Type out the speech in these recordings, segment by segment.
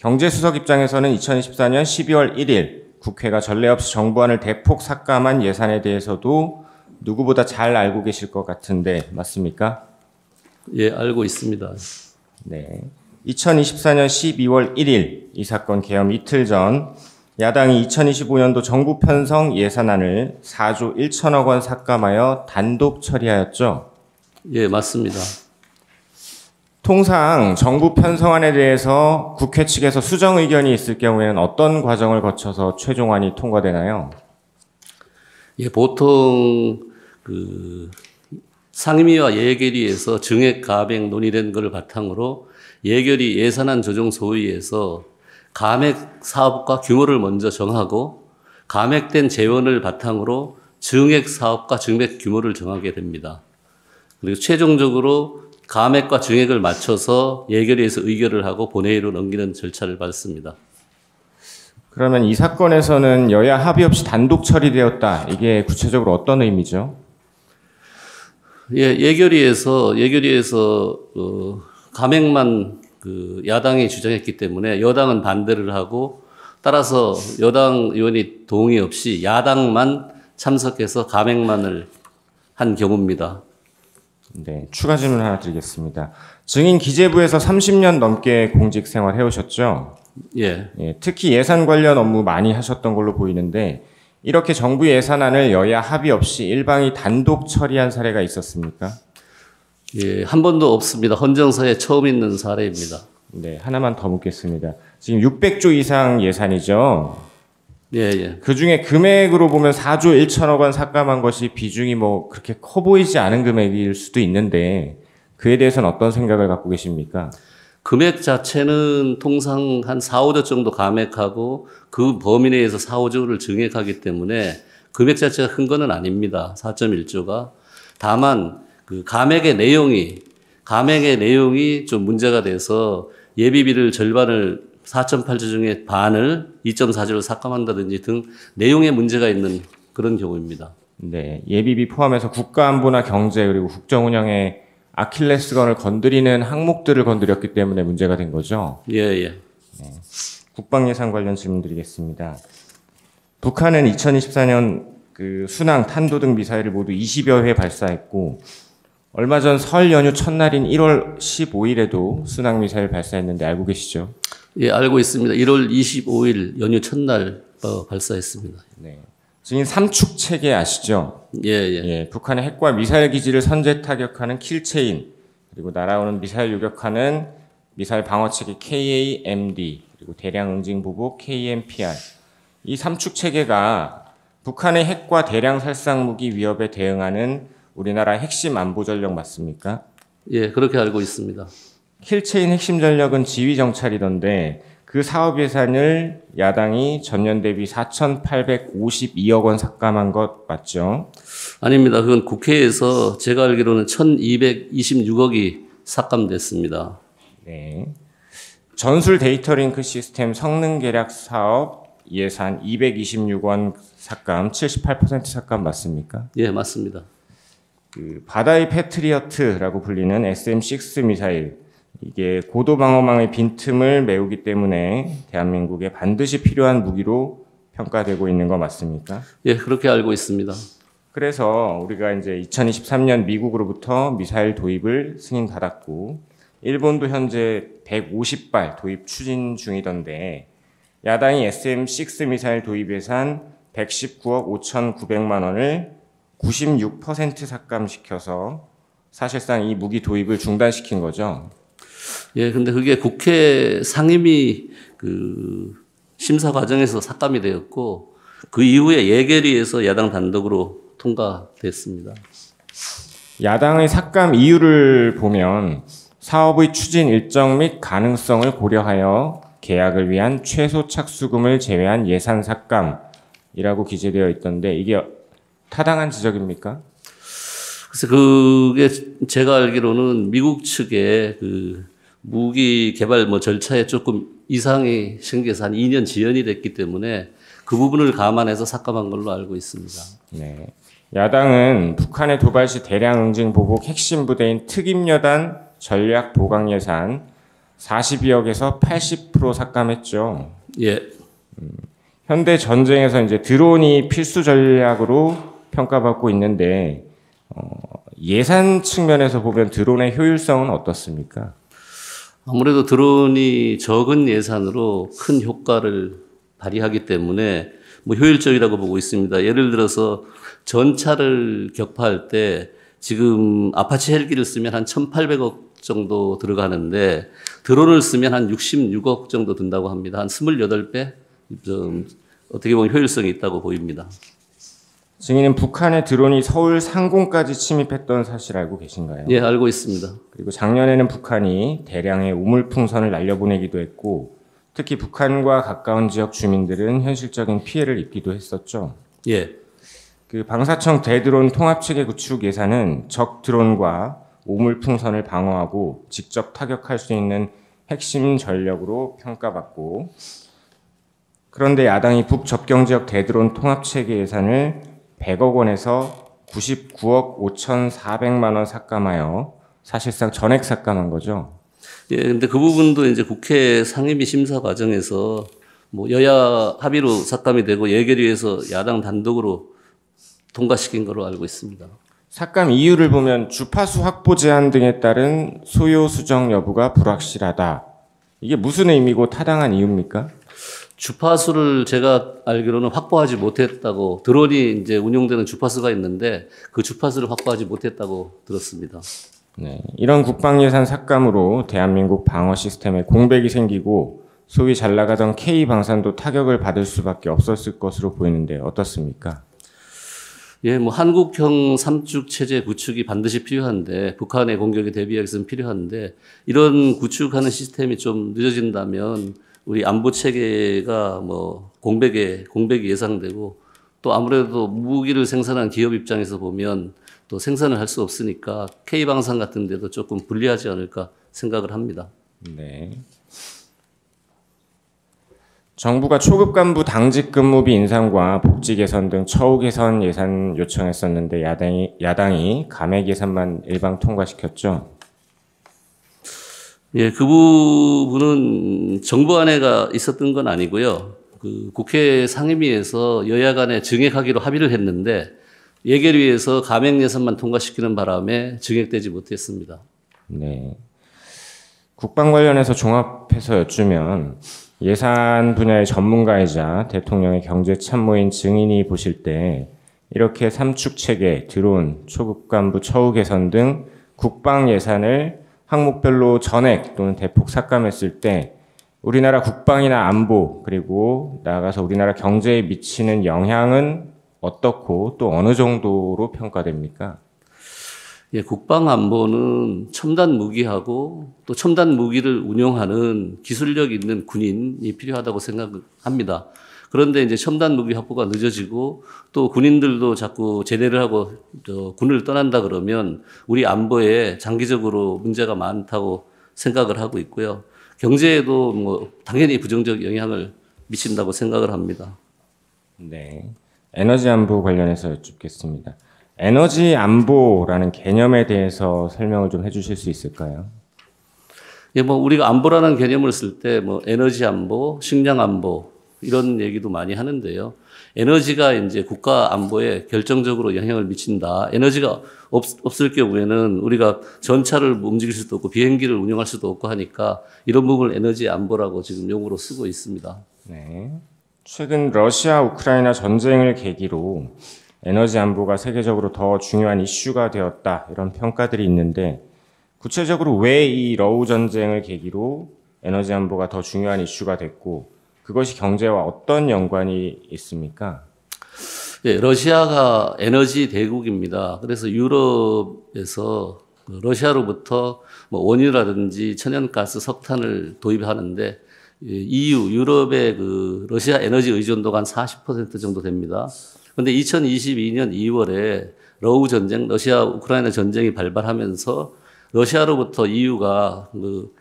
경제수석 입장에서는 2024년 12월 1일 국회가 전례 없이 정부안을 대폭 삭감한 예산에 대해서도 누구보다 잘 알고 계실 것 같은데 맞습니까? 예, 알고 있습니다. 네. 2024년 12월 1일 이 사건 개엄 이틀 전 야당이 2025년도 정부 편성 예산안을 4조 1천억 원 삭감하여 단독 처리하였죠? 예, 맞습니다. 통상 정부 편성안에 대해서 국회 측에서 수정 의견이 있을 경우에는 어떤 과정을 거쳐서 최종안이 통과되나요? 예, 보통 상임위와 예결위에서 증액 가백 논의된 것을 바탕으로 예결위 예산안 조정 소위에서 감액 사업과 규모를 먼저 정하고 감액된 재원을 바탕으로 증액 사업과 증액 규모를 정하게 됩니다. 그리고 최종적으로 감액과 증액을 맞춰서 예결위에서 의결을 하고 본회의로 넘기는 절차를 밟습니다. 그러면 이 사건에서는 여야 합의 없이 단독 처리되었다. 이게 구체적으로 어떤 의미죠? 예, 예결위에서 감액만 야당이 주장했기 때문에 여당은 반대를 하고 따라서 여당 의원이 동의 없이 야당만 참석해서 감액만을 한 경우입니다. 네, 추가 질문 하나 드리겠습니다. 증인 기재부에서 30년 넘게 공직 생활 해오셨죠? 예. 예, 특히 예산 관련 업무 많이 하셨던 걸로 보이는데 이렇게 정부 예산안을 여야 합의 없이 일방이 단독 처리한 사례가 있었습니까? 예, 한 번도 없습니다. 헌정사에 처음 있는 사례입니다. 네, 하나만 더 묻겠습니다. 지금 600조 이상 예산이죠? 예, 예. 그 중에 금액으로 보면 4조 1천억 원 삭감한 것이 비중이 뭐 그렇게 커 보이지 않은 금액일 수도 있는데 그에 대해서는 어떤 생각을 갖고 계십니까? 금액 자체는 통상 한 4, 5조 정도 감액하고 그 범위 내에서 4, 5조를 증액하기 때문에 금액 자체가 큰 거는 아닙니다. 4.1조가. 다만 감액의 내용이 좀 문제가 돼서 예비비를 절반을 4.8조 중에 반을 2.4조로 삭감한다든지 등 내용에 문제가 있는 그런 경우입니다. 네, 예비비 포함해서 국가안보나 경제 그리고 국정운영의 아킬레스건을 건드리는 항목들을 건드렸기 때문에 문제가 된 거죠? 예, 예. 네. 국방예산 관련 질문 드리겠습니다. 북한은 2024년 순항, 탄도 등 미사일을 모두 20여 회 발사했고 얼마 전 설 연휴 첫날인 1월 15일에도 순항 미사일 발사했는데 알고 계시죠? 예, 알고 있습니다. 1월 25일 연휴 첫날 발사했습니다. 네. 증인 삼축 체계 아시죠? 예, 예. 예, 북한의 핵과 미사일 기지를 선제 타격하는 킬체인, 그리고 날아오는 미사일 요격하는 미사일 방어 체계 KAMD, 그리고 대량 응징 보복 KMPR. 이 삼축 체계가 북한의 핵과 대량 살상 무기 위협에 대응하는 우리나라 핵심 안보 전력 맞습니까? 예, 그렇게 알고 있습니다. 킬체인 핵심 전력은 지휘 정찰이던데 그 사업 예산을 야당이 전년 대비 4,852억 원 삭감한 것 맞죠? 아닙니다. 그건 국회에서 제가 알기로는 1,226억이 삭감됐습니다. 네. 전술 데이터 링크 시스템 성능 계략 사업 예산 226원 삭감, 78% 삭감 맞습니까? 예, 맞습니다. 바다의 패트리어트라고 불리는 SM-6 미사일, 이게 고도 방어망의 빈틈을 메우기 때문에 대한민국에 반드시 필요한 무기로 평가되고 있는 거 맞습니까? 예, 그렇게 알고 있습니다. 그래서 우리가 이제 2023년 미국으로부터 미사일 도입을 승인받았고 일본도 현재 150발 도입 추진 중이던데 야당이 SM-6 미사일 도입 예산 119억 5,900만 원을 96% 삭감시켜서 사실상 이 무기 도입을 중단시킨 거죠. 예, 근데 그게 국회 상임위 심사 과정에서 삭감이 되었고 그 이후에 예결위에서 야당 단독으로 통과됐습니다. 야당의 삭감 이유를 보면 사업의 추진 일정 및 가능성을 고려하여 계약을 위한 최소 착수금을 제외한 예산 삭감이라고 기재되어 있던데 이게 타당한 지적입니까? 그래서 그게 제가 알기로는 미국 측의 무기 개발 절차에 조금 이상이 생겨서 한 2년 지연이 됐기 때문에 그 부분을 감안해서 삭감한 걸로 알고 있습니다. 네. 야당은 북한의 도발 시 대량 응징 보복 핵심 부대인 특임여단 전략 보강 예산 42억에서 80% 삭감했죠. 예. 현대 전쟁에서 이제 드론이 필수 전략으로 평가받고 있는데 예산 측면에서 보면 드론의 효율성은 어떻습니까? 아무래도 드론이 적은 예산으로 큰 효과를 발휘하기 때문에 뭐 효율적이라고 보고 있습니다. 예를 들어서 전차를 격파할 때 지금 아파치 헬기를 쓰면 한 1,800억 정도 들어가는데 드론을 쓰면 한 66억 정도 든다고 합니다. 한 28배? 좀 어떻게 보면 효율성이 있다고 보입니다. 증인은 북한의 드론이 서울 상공까지 침입했던 사실 알고 계신가요? 예, 알고 있습니다. 그리고 작년에는 북한이 대량의 우물풍선을 날려보내기도 했고 특히 북한과 가까운 지역 주민들은 현실적인 피해를 입기도 했었죠. 예. 그 방사청 대드론 통합체계 구축 예산은 적 드론과 우물풍선을 방어하고 직접 타격할 수 있는 핵심 전력으로 평가받고 그런데 야당이 북접경지역 대드론 통합체계 예산을 100억 원에서 99억 5,400만 원 삭감하여 사실상 전액 삭감한 거죠. 예, 근데 그 부분도 이제 국회 상임위 심사 과정에서 뭐 여야 합의로 삭감이 되고 예결위에서 야당 단독으로 통과시킨 걸로 알고 있습니다. 삭감 이유를 보면 주파수 확보 제한 등에 따른 소요 수정 여부가 불확실하다. 이게 무슨 의미고 타당한 이유입니까? 주파수를 제가 알기로는 확보하지 못했다고 드론이 이제 운용되는 주파수가 있는데 그 주파수를 확보하지 못했다고 들었습니다. 네, 이런 국방 예산 삭감으로 대한민국 방어 시스템에 공백이 생기고 소위 잘 나가던 K 방산도 타격을 받을 수밖에 없었을 것으로 보이는데 어떻습니까? 예, 뭐 한국형 삼축 체제 구축이 반드시 필요한데 북한의 공격에 대비하기 위해서는 필요한데 이런 구축하는 시스템이 좀 늦어진다면 우리 안보 체계가 뭐 공백이 예상되고 또 아무래도 무기를 생산한 기업 입장에서 보면 또 생산을 할 수 없으니까 K 방산 같은 데도 조금 불리하지 않을까 생각을 합니다. 네. 정부가 초급 간부 당직 근무비 인상과 복지 개선 등 처우 개선 예산 요청했었는데 야당이 감액 예산만 일방 통과시켰죠. 예, 그 부분은 정부안에가 있었던 건 아니고요. 그 국회 상임위에서 여야 간에 증액하기로 합의를 했는데 예결위에서 감액 예산만 통과시키는 바람에 증액되지 못했습니다. 네. 국방 관련해서 종합해서 여쭈면 예산 분야의 전문가이자 대통령의 경제 참모인 증인이 보실 때 이렇게 삼축 체계, 드론, 초급 간부 처우 개선 등 국방 예산을 항목별로 전액 또는 대폭 삭감했을 때 우리나라 국방이나 안보 그리고 나아가서 우리나라 경제에 미치는 영향은 어떻고 또 어느 정도로 평가됩니까? 예, 국방 안보는 첨단 무기하고 또 첨단 무기를 운용하는 기술력 있는 군인이 필요하다고 생각합니다. 그런데 이제 첨단 무기 확보가 늦어지고 또 군인들도 자꾸 제대를 하고 군을 떠난다 그러면 우리 안보에 장기적으로 문제가 많다고 생각을 하고 있고요. 경제에도 뭐 당연히 부정적 영향을 미친다고 생각을 합니다. 네. 에너지 안보 관련해서 여쭙겠습니다. 에너지 안보라는 개념에 대해서 설명을 좀 해주실 수 있을까요? 예, 뭐 우리가 안보라는 개념을 쓸 때 뭐 에너지 안보, 식량 안보 이런 얘기도 많이 하는데요. 에너지가 이제 국가 안보에 결정적으로 영향을 미친다. 에너지가 없을 경우에는 우리가 전차를 움직일 수도 없고 비행기를 운영할 수도 없고 하니까 이런 부분을 에너지 안보라고 지금 용어로 쓰고 있습니다. 네. 최근 러시아 우크라이나 전쟁을 계기로 에너지 안보가 세계적으로 더 중요한 이슈가 되었다 이런 평가들이 있는데 구체적으로 왜 이 러우 전쟁을 계기로 에너지 안보가 더 중요한 이슈가 됐고 그것이 경제와 어떤 연관이 있습니까? 네, 러시아가 에너지 대국입니다. 그래서 유럽에서 러시아로부터 뭐 원유라든지 천연가스, 석탄을 도입하는데 EU, 유럽의 그 러시아 에너지 의존도가 한 40% 정도 됩니다. 그런데 2022년 2월에 러우 전쟁, 러시아 우크라이나 전쟁이 발발하면서 러시아로부터 EU가 그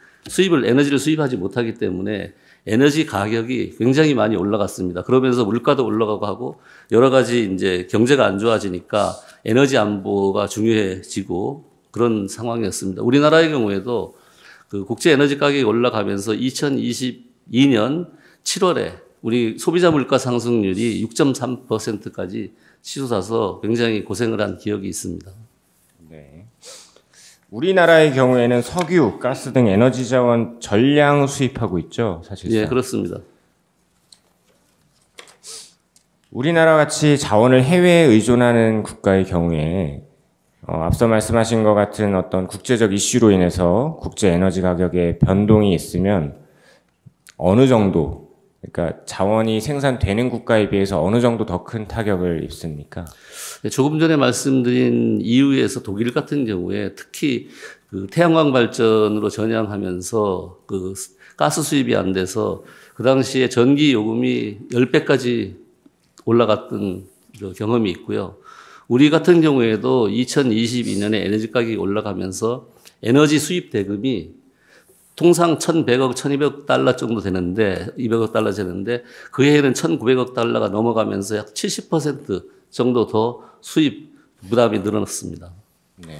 에너지를 수입하지 못하기 때문에 에너지 가격이 굉장히 많이 올라갔습니다. 그러면서 물가도 올라가고 하고 여러 가지 이제 경제가 안 좋아지니까 에너지 안보가 중요해지고 그런 상황이었습니다. 우리나라의 경우에도 그 국제 에너지 가격이 올라가면서 2022년 7월에 우리 소비자 물가 상승률이 6.3%까지 치솟아서 굉장히 고생을 한 기억이 있습니다. 네. 우리나라의 경우에는 석유, 가스 등 에너지 자원 전량 수입하고 있죠, 사실상. 예, 그렇습니다. 우리나라 같이 자원을 해외에 의존하는 국가의 경우에 앞서 말씀하신 것 같은 어떤 국제적 이슈로 인해서 국제 에너지 가격에 변동이 있으면 어느 정도, 그러니까 자원이 생산되는 국가에 비해서 어느 정도 더 큰 타격을 입습니까? 네, 조금 전에 말씀드린 EU에서 독일 같은 경우에 특히 그 태양광 발전으로 전향하면서 그 가스 수입이 안 돼서 그 당시에 전기 요금이 10배까지 올라갔던 그 경험이 있고요. 우리 같은 경우에도 2022년에 에너지 가격이 올라가면서 에너지 수입 대금이 통상 1,100억, 1,200억 달러 정도 되는데, 200억 달러 되는데, 그 해에는 1,900억 달러가 넘어가면서 약 70% 정도 더 수입 부담이 늘어났습니다. 네.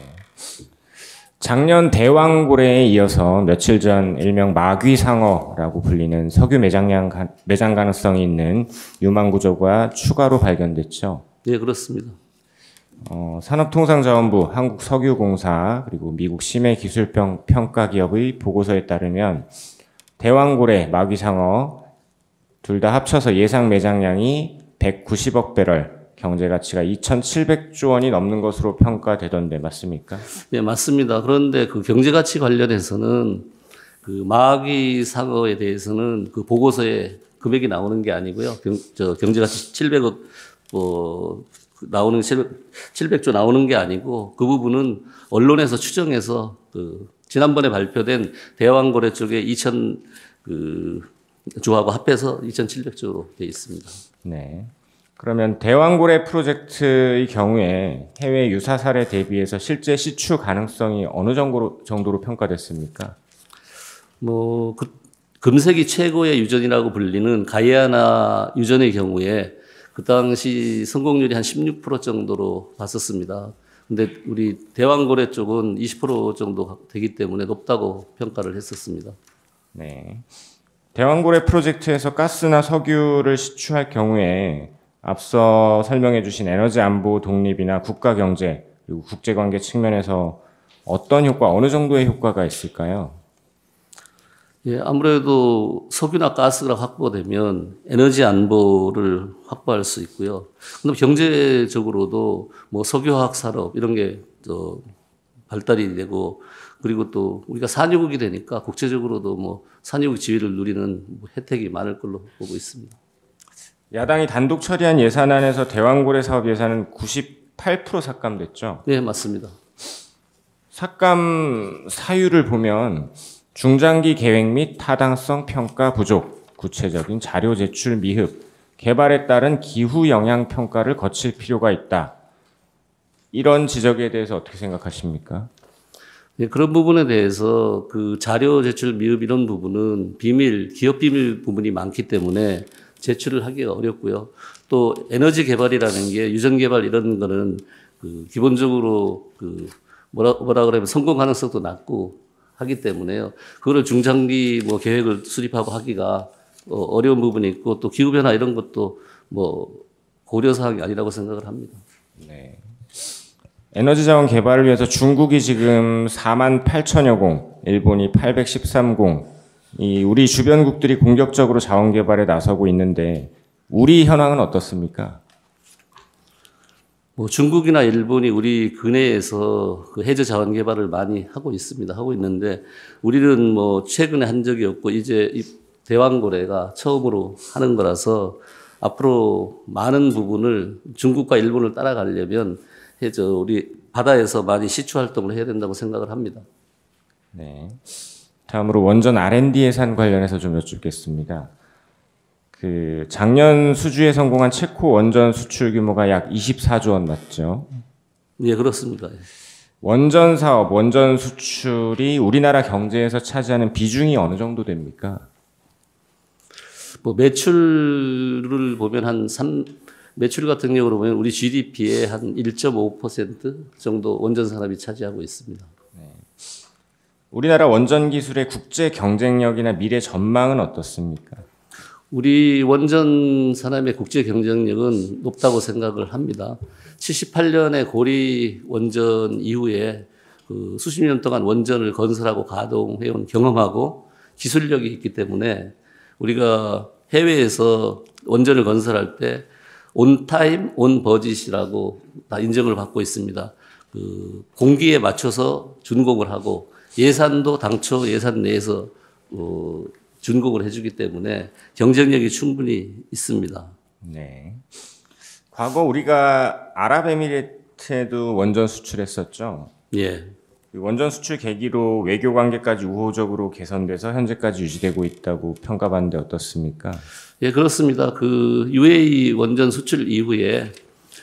작년 대왕고래에 이어서 며칠 전 일명 마귀상어라고 불리는 석유 매장 가능성이 있는 유망 구조가 추가로 발견됐죠. 네, 그렇습니다. 산업통상자원부, 한국석유공사, 그리고 미국 심해기술평가기업의 보고서에 따르면 대왕고래, 마귀상어 둘 다 합쳐서 예상 매장량이 190억 배럴, 경제가치가 2,700조 원이 넘는 것으로 평가되던데 맞습니까? 네, 맞습니다. 그런데 그 경제가치 관련해서는 그 마귀상어에 대해서는 그 보고서에 금액이 나오는 게 아니고요. 경제가치 700억, 나오는 700조 나오는 게 아니고 그 부분은 언론에서 추정해서 그 지난번에 발표된 대왕고래 쪽에 2,000 조하고 합해서 2,700조로 되어 있습니다. 네. 그러면 대왕고래 프로젝트의 경우에 해외 유사 사례 대비해서 실제 시추 가능성이 어느 정도로 평가됐습니까? 금색이 최고의 유전이라고 불리는 가이아나 유전의 경우에 그 당시 성공률이 한 16% 정도로 봤었습니다. 근데 우리 대왕고래 쪽은 20% 정도 되기 때문에 높다고 평가를 했었습니다. 네. 대왕고래 프로젝트에서 가스나 석유를 시추할 경우에 앞서 설명해 주신 에너지 안보 독립이나 국가 경제 그리고 국제관계 측면에서 어떤 효과, 어느 정도의 효과가 있을까요? 예, 아무래도 석유나 가스가 확보되면 에너지 안보를 확보할 수 있고요. 그다음 경제적으로도 석유화학 산업 이런 게 발달이 되고 그리고 또 우리가 산유국이 되니까 국제적으로도 산유국 지위를 누리는 혜택이 많을 걸로 보고 있습니다. 야당이 단독 처리한 예산안에서 대왕고래 사업 예산은 98% 삭감됐죠? 네, 맞습니다. 삭감 사유를 보면 중장기 계획 및 타당성 평가 부족, 구체적인 자료 제출 미흡, 개발에 따른 기후 영향 평가를 거칠 필요가 있다. 이런 지적에 대해서 어떻게 생각하십니까? 네, 그런 부분에 대해서 그 자료 제출 미흡 이런 부분은 기업 비밀 부분이 많기 때문에 제출을 하기가 어렵고요. 또 에너지 개발이라는 게 유전 개발 이런 거는 기본적으로 뭐라 그러면 성공 가능성도 낮고 하기 때문에요. 그거를 중장기 계획을 수립하고 하기가 어려운 부분이 있고 또 기후 변화 이런 것도 고려 사항이 아니라고 생각을 합니다. 네. 에너지 자원 개발을 위해서 중국이 지금 48,000여 공, 일본이 813공, 우리 주변국들이 공격적으로 자원 개발에 나서고 있는데 우리 현황은 어떻습니까? 중국이나 일본이 우리 근해에서 그 해저 자원 개발을 많이 하고 있습니다. 하고 있는데 우리는 최근에 한 적이 없고 이제 이 대왕고래가 처음으로 하는 거라서 앞으로 많은 부분을 중국과 일본을 따라가려면 우리 바다에서 많이 시추 활동을 해야 된다고 생각을 합니다. 네. 다음으로 원전 R&D 예산 관련해서 좀 여쭙겠습니다. 작년 수주에 성공한 체코 원전 수출 규모가 약 24조 원 맞죠? 네, 그렇습니다. 원전 사업, 원전 수출이 우리나라 경제에서 차지하는 비중이 어느 정도 됩니까? 매출을 보면 매출 같은 경우로 보면 우리 GDP의 한 1.5% 정도 원전 산업이 차지하고 있습니다. 우리나라 원전 기술의 국제 경쟁력이나 미래 전망은 어떻습니까? 우리 원전 산업의 국제 경쟁력은 높다고 생각을 합니다. 78년에 고리 원전 이후에 그 수십 년 동안 원전을 건설하고 가동해온 경험하고 기술력이 있기 때문에 우리가 해외에서 원전을 건설할 때 온타임, 온버짓이라고 다 인정을 받고 있습니다. 그 공기에 맞춰서 준공을 하고 예산도 당초 예산 내에서 준공을 해주기 때문에 경쟁력이 충분히 있습니다. 네. 과거 우리가 아랍에미리트에도 원전 수출했었죠. 예. 원전 수출 계기로 외교 관계까지 우호적으로 개선돼서 현재까지 유지되고 있다고 평가받는데 어떻습니까? 예, 그렇습니다. 그 UAE 원전 수출 이후에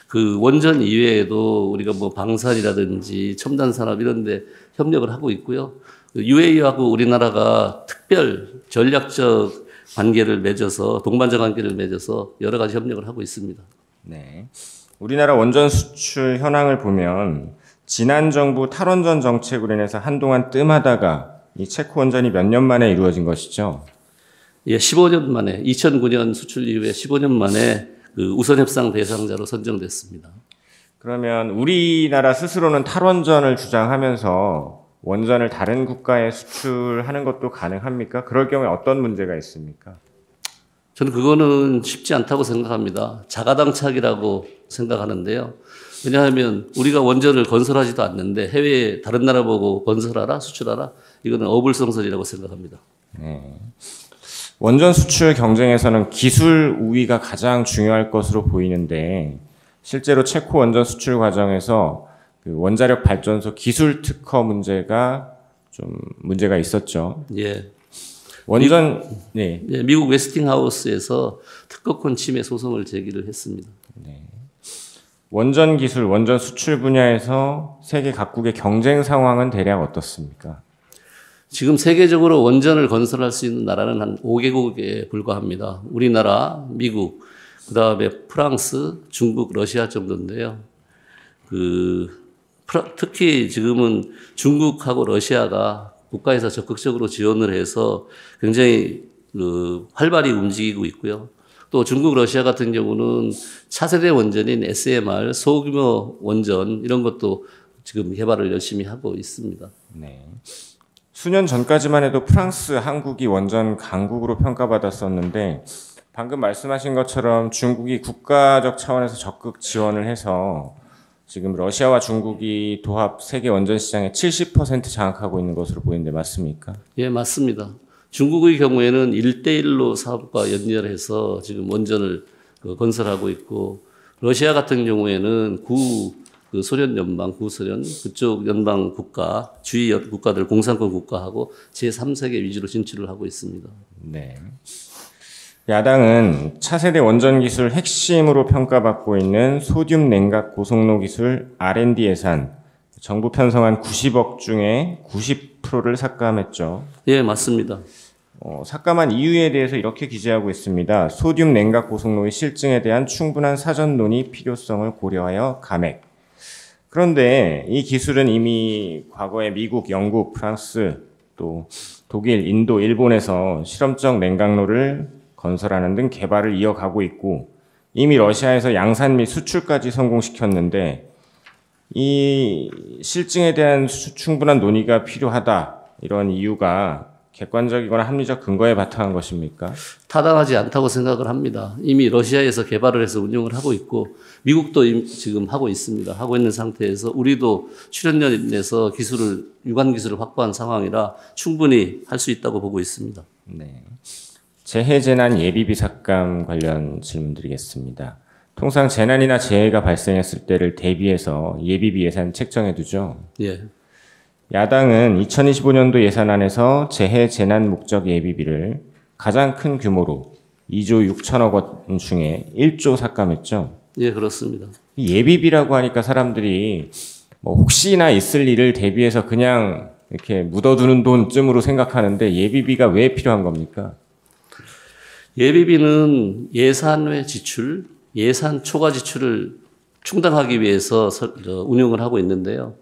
그 원전 이외에도 우리가 뭐 방산이라든지 첨단 산업 이런 데 협력을 하고 있고요. UAE하고 우리나라가 특별 전략적 관계를 맺어서 동반자 관계를 맺어서 여러 가지 협력을 하고 있습니다. 네. 우리나라 원전 수출 현황을 보면 지난 정부 탈원전 정책으로 인해서 한동안 뜸하다가 이 체코 원전이 몇 년 만에 이루어진 것이죠. 예, 15년 만에 2009년 수출 이후에 15년 만에 그 우선 협상 대상자로 선정됐습니다. 그러면 우리나라 스스로는 탈원전을 주장하면서 원전을 다른 국가에 수출하는 것도 가능합니까? 그럴 경우에 어떤 문제가 있습니까? 저는 그거는 쉽지 않다고 생각합니다. 자가당착이라고 생각하는데요. 왜냐하면 우리가 원전을 건설하지도 않는데 해외에 다른 나라 보고 건설하라, 수출하라, 이거는 어불성설이라고 생각합니다. 네. 원전 수출 경쟁에서는 기술 우위가 가장 중요할 것으로 보이는데 실제로 체코 원전 수출 과정에서 그 원자력 발전소 기술 특허 문제가 좀 문제가 있었죠. 예. 원전 네. 예, 미국 웨스팅하우스에서 특허권 침해 소송을 제기를 했습니다. 네. 원전 기술, 원전 수출 분야에서 세계 각국의 경쟁 상황은 대략 어떻습니까? 지금 세계적으로 원전을 건설할 수 있는 나라는 한 5개국에 불과합니다. 우리나라, 미국, 그다음에 프랑스, 중국, 러시아 정도인데요. 특히 지금은 중국하고 러시아가 국가에서 적극적으로 지원을 해서 굉장히 활발히 움직이고 있고요. 또 중국, 러시아 같은 경우는 차세대 원전인 SMR, 소규모 원전 이런 것도 지금 개발을 열심히 하고 있습니다. 네. 수년 전까지만 해도 프랑스, 한국이 원전 강국으로 평가받았었는데 방금 말씀하신 것처럼 중국이 국가적 차원에서 적극 지원을 해서 지금 러시아와 중국이 도합 세계 원전 시장의 70% 장악하고 있는 것으로 보이는데 맞습니까? 예, 맞습니다. 중국의 경우에는 1대1로 사업과 연결해서 지금 원전을 건설하고 있고 러시아 같은 경우에는 소련 연방, 구소련 그쪽 연방 국가, 주위 국가들 공산권 국가하고 제3세계 위주로 진출을 하고 있습니다. 네. 야당은 차세대 원전 기술 핵심으로 평가받고 있는 소듐 냉각 고속로 기술 R&D 예산 정부 편성한 90억 중에 90%를 삭감했죠. 예, 맞습니다. 삭감한 이유에 대해서 이렇게 기재하고 있습니다. 소듐 냉각 고속로의 실증에 대한 충분한 사전 논의 필요성을 고려하여 감액. 그런데 이 기술은 이미 과거에 미국, 영국, 프랑스, 또 독일, 인도, 일본에서 실험적 냉각로를 건설하는 등 개발을 이어가고 있고 이미 러시아에서 양산 및 수출까지 성공시켰는데 이 실증에 대한 충분한 논의가 필요하다. 이런 이유가 객관적이거나 합리적 근거에 바탕한 것입니까? 타당하지 않다고 생각을 합니다. 이미 러시아에서 개발을 해서 운영을 하고 있고 미국도 지금 하고 있습니다. 하고 있는 상태에서 우리도 출연연에서 유관 기술을 확보한 상황이라 충분히 할 수 있다고 보고 있습니다. 네. 재해재난 예비비 삭감 관련 질문드리겠습니다. 통상 재난이나 재해가 발생했을 때를 대비해서 예비비 예산 책정해두죠. 예. 야당은 2025년도 예산안에서 재해재난 목적 예비비를 가장 큰 규모로 2조 6천억 원 중에 1조 삭감했죠. 예, 그렇습니다. 예비비라고 하니까 사람들이 뭐 혹시나 있을 일을 대비해서 그냥 이렇게 묻어두는 돈쯤으로 생각하는데 예비비가 왜 필요한 겁니까? 예비비는 예산 외 지출, 예산 초과 지출을 충당하기 위해서 운용을 하고 있는데요.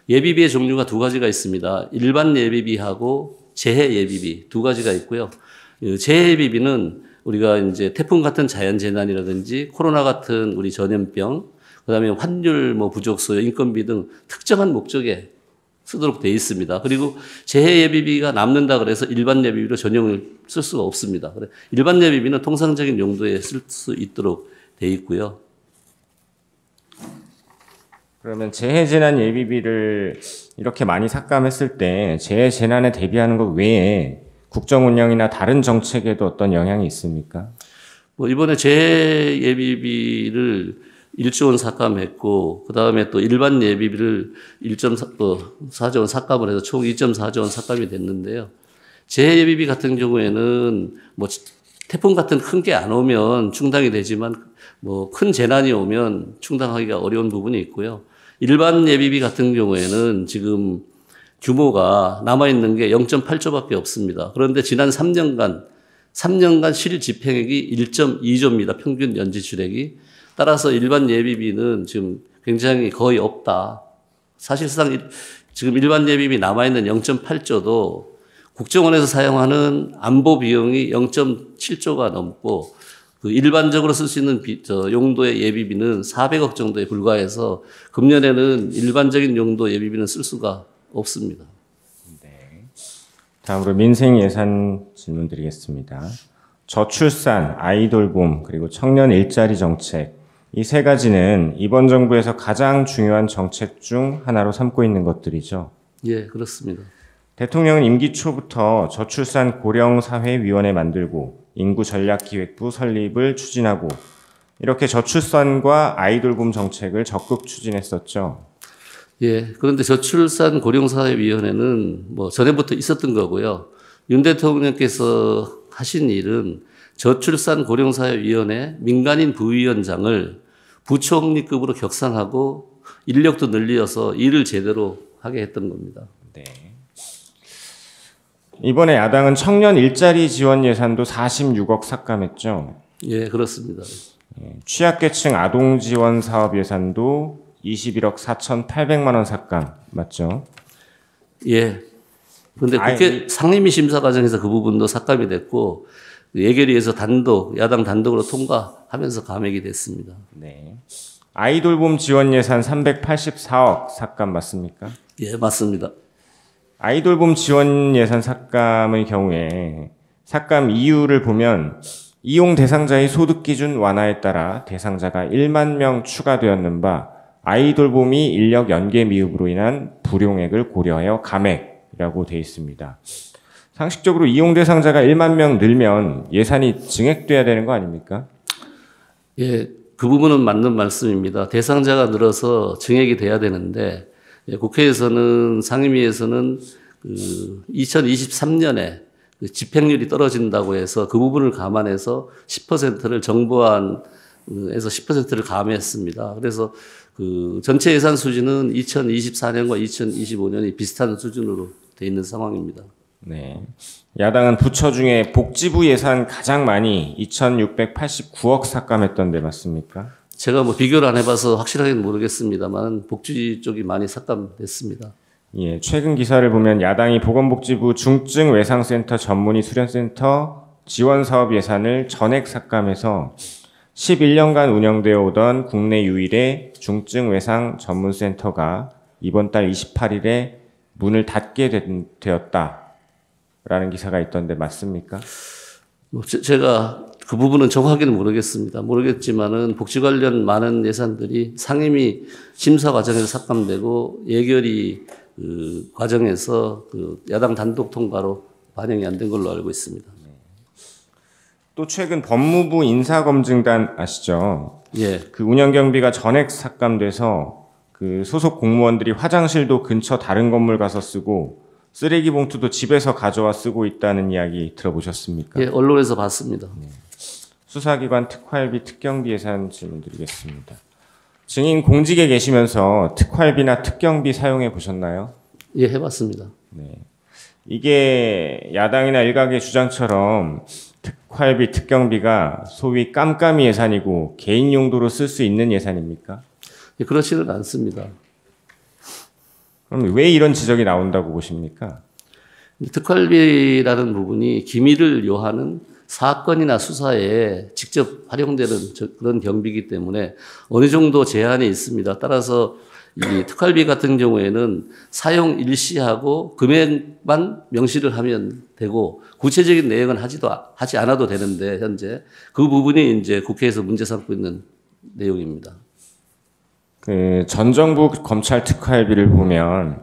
예비비의 종류가 두 가지가 있습니다. 일반 예비비하고 재해 예비비 두 가지가 있고요. 재해 예비비는 우리가 이제 태풍 같은 자연 재난이라든지 코로나 같은 우리 전염병, 그다음에 환율 부족 소요, 인건비 등 특정한 목적에 쓰도록 되어 있습니다. 그리고 재해 예비비가 남는다 그래서 일반 예비비로 전용을 쓸 수가 없습니다. 일반 예비비는 통상적인 용도에 쓸 수 있도록 되어 있고요. 그러면 재해재난 예비비를 이렇게 많이 삭감했을 때 재해재난에 대비하는 것 외에 국정 운영이나 다른 정책에도 어떤 영향이 있습니까? 이번에 재해 예비비를 1조 원 삭감했고, 그 다음에 또 일반 예비비를 1.4조 원 삭감을 해서 총 2.4조 원 삭감이 됐는데요. 재해 예비비 같은 경우에는 태풍 같은 큰 게 안 오면 충당이 되지만 큰 재난이 오면 충당하기가 어려운 부분이 있고요. 일반 예비비 같은 경우에는 지금 규모가 남아있는 게 0.8조밖에 없습니다. 그런데 지난 3년간 실 집행액이 1.2조입니다. 평균 연지 출액이. 따라서 일반 예비비는 지금 굉장히 거의 없다. 사실상 지금 일반 예비비 남아있는 0.8조도 국정원에서 사용하는 안보 비용이 0.7조가 넘고 일반적으로 쓸 수 있는 용도의 예비비는 400억 정도에 불과해서 금년에는 일반적인 용도 예비비는 쓸 수가 없습니다. 네. 다음으로 민생 예산 질문 드리겠습니다. 저출산, 아이돌봄, 그리고 청년 일자리 정책 이 세 가지는 이번 정부에서 가장 중요한 정책 중 하나로 삼고 있는 것들이죠. 예, 그렇습니다. 대통령은 임기 초부터 저출산 고령사회위원회 만들고 인구전략기획부 설립을 추진하고 이렇게 저출산과 아이돌봄 정책을 적극 추진했었죠. 예, 그런데 저출산 고령사회위원회는 전에부터 있었던 거고요. 윤 대통령께서 하신 일은 저출산 고령사회위원회 민간인 부위원장을 부총리급으로 격상하고 인력도 늘려서 일을 제대로 하게 했던 겁니다. 네. 이번에 야당은 청년 일자리 지원 예산도 46억 삭감했죠. 예, 그렇습니다. 취약계층 아동 지원 사업 예산도 21억 4,800만 원 삭감 맞죠? 예. 그런데 국회 상임위 심사 과정에서 그 부분도 삭감이 됐고 예결위에서 야당 단독으로 통과하면서 감액이 됐습니다. 네. 아이돌봄 지원 예산 384억 삭감 맞습니까? 예, 맞습니다. 아이돌봄 지원 예산 삭감의 경우에 삭감 이유를 보면 이용 대상자의 소득 기준 완화에 따라 대상자가 1만 명 추가되었는 바 아이돌봄이 인력 연계 미흡으로 인한 불용액을 고려하여 감액이라고 되어 있습니다. 상식적으로 이용 대상자가 1만 명 늘면 예산이 증액돼야 되는 거 아닙니까? 예, 그 부분은 맞는 말씀입니다. 대상자가 늘어서 증액이 돼야 되는데 국회에서는 상임위에서는 2023년에 집행률이 떨어진다고 해서 그 부분을 감안해서 10%를 정부안에서 10%를 감했습니다. 그래서 전체 예산 수준은 2024년과 2025년이 비슷한 수준으로 돼 있는 상황입니다. 네. 야당은 부처 중에 복지부 예산 가장 많이 2,689억 삭감했던데 맞습니까? 제가 비교를 안 해봐서 확실하게는 모르겠습니다만 복지 쪽이 많이 삭감됐습니다. 예, 최근 기사를 보면 야당이 보건복지부 중증외상센터 전문의 수련센터 지원사업 예산을 전액 삭감해서 11년간 운영되어 오던 국내 유일의 중증외상 전문센터가 이번 달 28일에 문을 닫게 되었다라는 기사가 있던데 맞습니까? 제가 그 부분은 정확하게는 모르겠지만은 복지 관련 많은 예산들이 상임위 심사 과정에서 삭감되고 예결위 과정에서 야당 단독 통과로 반영이 안 된 걸로 알고 있습니다. 또 최근 법무부 인사검증단 아시죠? 예. 그 운영경비가 전액 삭감돼서 그 소속 공무원들이 화장실도 근처 다른 건물 가서 쓰고 쓰레기 봉투도 집에서 가져와 쓰고 있다는 이야기 들어보셨습니까? 예, 언론에서 봤습니다. 수사기관 특활비, 특경비 예산 질문드리겠습니다. 증인 공직에 계시면서 특활비나 특경비 사용해 보셨나요? 예, 해봤습니다. 네. 이게 야당이나 일각의 주장처럼 특활비, 특경비가 소위 깜깜이 예산이고 개인 용도로 쓸 수 있는 예산입니까? 예, 그렇지는 않습니다. 그럼 왜 이런 지적이 나온다고 보십니까? 특활비라는 부분이 기밀을 요하는 사건이나 수사에 직접 활용되는 그런 경비이기 때문에 어느 정도 제한이 있습니다. 따라서 이 특활비 같은 경우에는 사용 일시하고 금액만 명시를 하면 되고 구체적인 내용은 하지 않아도 되는데 현재 그 부분이 이제 국회에서 문제 삼고 있는 내용입니다. 그 전 정부 검찰 특활비를 보면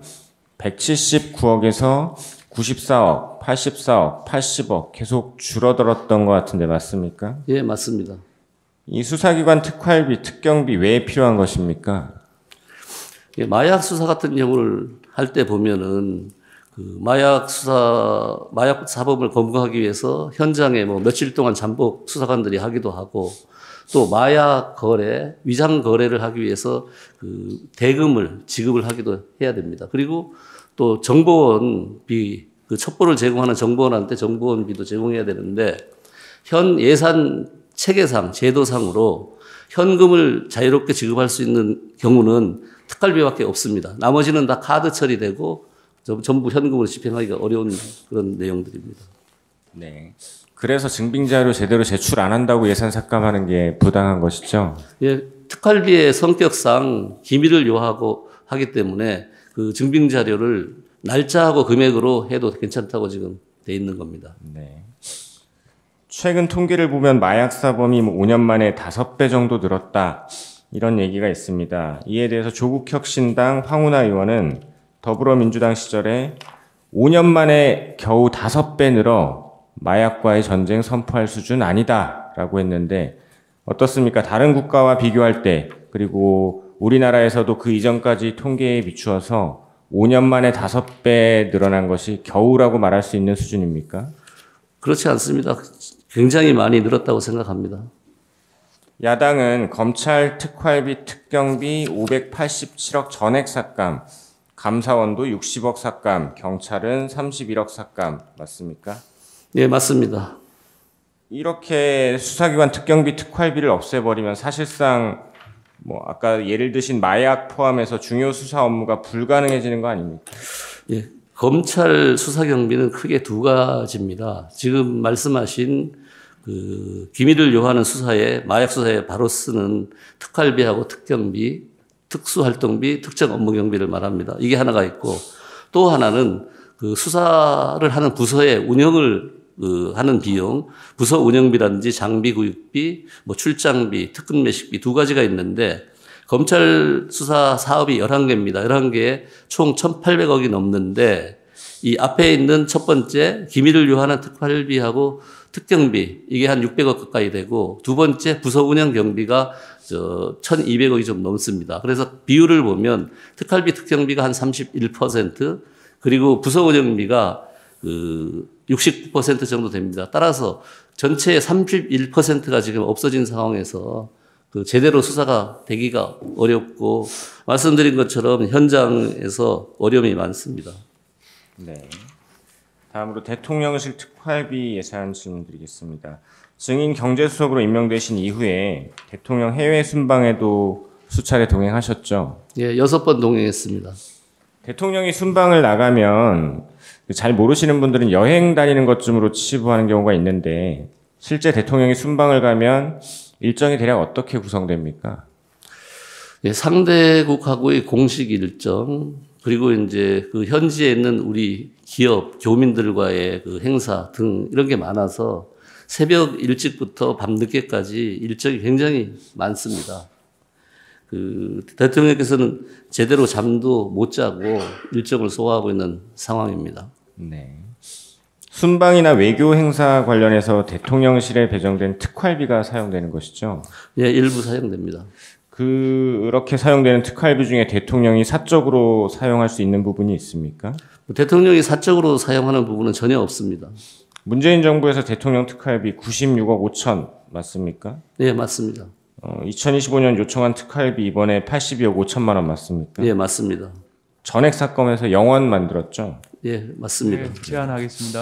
179억에서 94억, 84억, 80억 계속 줄어들었던 것 같은데 맞습니까? 예, 맞습니다. 이 수사기관 특활비, 특경비 왜 필요한 것입니까? 예, 마약 수사 같은 경우를 할 때 보면은 그 마약 사범을 검거하기 위해서 현장에 뭐 며칠 동안 잠복 수사관들이 하기도 하고 또 마약 거래, 위장 거래를 하기 위해서 그 대금을 지급을 하기도 해야 됩니다. 그리고 또 정보원비, 그 첩보를 제공하는 정보원한테 정보원비도 제공해야 되는데 현 예산 체계상, 제도상으로 현금을 자유롭게 지급할 수 있는 경우는 특활비밖에 없습니다. 나머지는 다 카드 처리되고 전부 현금으로 집행하기가 어려운 그런 내용들입니다. 네. 그래서 증빙자료 제대로 제출 안 한다고 예산 삭감하는 게 부당한 것이죠? 예, 특활비의 성격상 기밀을 요하고 하기 때문에 그 증빙자료를 날짜하고 금액으로 해도 괜찮다고 지금 돼 있는 겁니다. 네. 최근 통계를 보면 마약 사범이 5년 만에 5배 정도 늘었다. 이런 얘기가 있습니다. 이에 대해서 조국혁신당 황운하 의원은 더불어민주당 시절에 5년 만에 겨우 5배 늘어 마약과의 전쟁 선포할 수준 아니다라고 했는데 어떻습니까? 다른 국가와 비교할 때 그리고 우리나라에서도 그 이전까지 통계에 비추어서 5년 만에 5배 늘어난 것이 겨우라고 말할 수 있는 수준입니까? 그렇지 않습니다. 굉장히 많이 늘었다고 생각합니다. 야당은 검찰 특활비 특경비 587억 전액 삭감, 감사원도 60억 삭감, 경찰은 31억 삭감 맞습니까? 네, 맞습니다. 이렇게 수사기관 특경비 특활비를 없애버리면 사실상 뭐 아까 예를 드신 마약 포함해서 중요 수사 업무가 불가능해지는 거 아닙니까? 예, 검찰 수사 경비는 크게 두 가지입니다. 지금 말씀하신 그 기밀을 요하는 수사에 마약 수사에 바로 쓰는 특활비하고 특경비, 특수활동비, 특정 업무 경비를 말합니다. 이게 하나가 있고 또 하나는 그 수사를 하는 부서의 운영을 하는 비용, 부서 운영비라든지 장비 구입비, 뭐 출장비, 특근 매식비 두 가지가 있는데 검찰 수사 사업이 11개입니다. 11개에 총 1,800억이 넘는데 이 앞에 있는 첫 번째 기밀을 요하는 특활비하고 특경비 이게 한 600억 가까이 되고 두 번째 부서 운영 경비가 1,200억이 좀 넘습니다. 그래서 비율을 보면 특활비 특경비가 한 31% 그리고 부서 운영비가 69% 정도 됩니다. 따라서 전체의 31%가 지금 없어진 상황에서 그 제대로 수사가 되기가 어렵고 말씀드린 것처럼 현장에서 어려움이 많습니다. 네. 다음으로 대통령실 특활비 예산 질문 드리겠습니다. 증인 경제수석으로 임명되신 이후에 대통령 해외 순방에도 수차례 동행하셨죠? 예, 6번 동행했습니다. 대통령이 순방을 나가면 잘 모르시는 분들은 여행 다니는 것쯤으로 치부하는 경우가 있는데 실제 대통령이 순방을 가면 일정이 대략 어떻게 구성됩니까? 예, 상대국하고의 공식 일정 그리고 이제 그 현지에 있는 우리 기업 교민들과의 그 행사 등 이런 게 많아서 새벽 일찍부터 밤 늦게까지 일정이 굉장히 많습니다. 그 대통령께서는 제대로 잠도 못 자고 일정을 소화하고 있는 상황입니다. 네. 순방이나 외교 행사 관련해서 대통령실에 배정된 특활비가 사용되는 것이죠? 예, 일부 사용됩니다. 그렇게 사용되는 특활비 중에 대통령이 사적으로 사용할 수 있는 부분이 있습니까? 대통령이 사적으로 사용하는 부분은 전혀 없습니다. 문재인 정부에서 대통령 특활비 96억 5천 맞습니까? 예, 맞습니다. 2025년 요청한 특활비 이번에 82억 5천만 원 맞습니까? 예, 맞습니다. 전액 삭감해서 영원 만들었죠? 예, 맞습니다. 네, 제안하겠습니다.